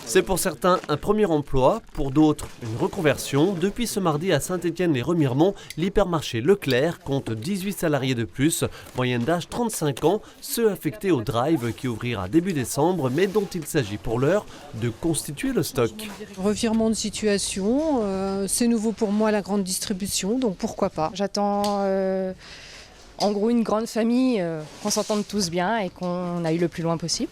C'est pour certains un premier emploi, pour d'autres une reconversion. Depuis ce mardi à Saint-Étienne-les-Remiremont, l'hypermarché Leclerc compte 18 salariés de plus, moyenne d'âge 35 ans, ceux affectés au drive qui ouvrira début décembre, mais dont il s'agit pour l'heure de constituer le stock. Revirement de situation, c'est nouveau pour moi la grande distribution, donc pourquoi pas. J'attends en gros une grande famille, qu'on s'entende tous bien et qu'on aille le plus loin possible.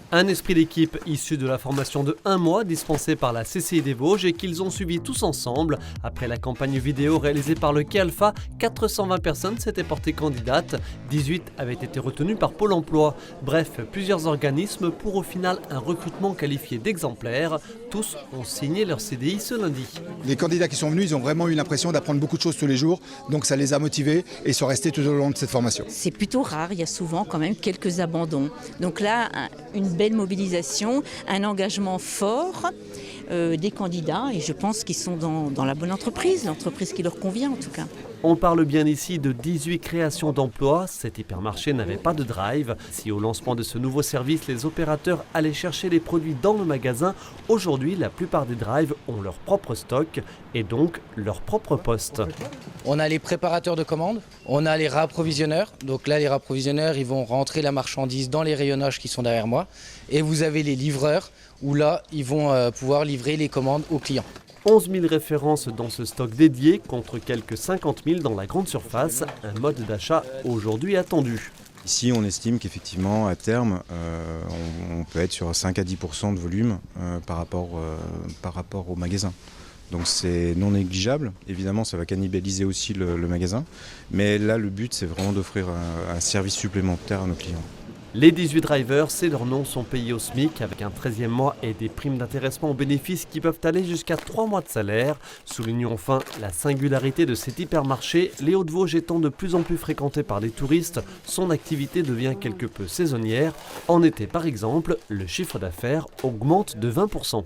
Un esprit d'équipe issu de la formation de 1 mois dispensée par la CCI des Vosges et qu'ils ont suivi tous ensemble. Après la campagne vidéo réalisée par le Quai Alpha, 420 personnes s'étaient portées candidates, 18 avaient été retenues par Pôle emploi. Bref, plusieurs organismes pour au final un recrutement qualifié d'exemplaire. Tous ont signé leur CDI ce lundi. Les candidats qui sont venus, ils ont vraiment eu l'impression d'apprendre beaucoup de choses tous les jours, donc ça les a motivés et ils sont restés tout au long de cette formation. C'est plutôt rare, il y a souvent quand même quelques abandons. Donc là, une belle mobilisation, un engagement fort des candidats et je pense qu'ils sont dans la bonne entreprise, l'entreprise qui leur convient en tout cas. On parle bien ici de 18 créations d'emplois. Cet hypermarché n'avait pas de drive. Si au lancement de ce nouveau service, les opérateurs allaient chercher les produits dans le magasin, aujourd'hui, la plupart des drives ont leur propre stock et donc leur propre poste. On a les préparateurs de commandes, on a les réapprovisionneurs. Donc là, les réapprovisionneurs, ils vont rentrer la marchandise dans les rayonnages qui sont derrière moi. Et vous avez les livreurs, où là, ils vont pouvoir livrer les commandes aux clients. 11 000 références dans ce stock dédié contre quelques 50 000 dans la grande surface, un mode d'achat aujourd'hui attendu. Ici, on estime qu'effectivement, à terme, on peut être sur 5 à 10% de volume par rapport au magasin. Donc c'est non négligeable. Évidemment, ça va cannibaliser aussi le magasin. Mais là, le but, c'est vraiment d'offrir un service supplémentaire à nos clients. Les 18 drivers, c'est leur nom, sont payés au SMIC avec un 13e mois et des primes d'intéressement aux bénéfices qui peuvent aller jusqu'à 3 mois de salaire. Soulignons enfin la singularité de cet hypermarché. Les Hauts-de-Vosges étant de plus en plus fréquentés par des touristes, son activité devient quelque peu saisonnière. En été par exemple, le chiffre d'affaires augmente de 20%.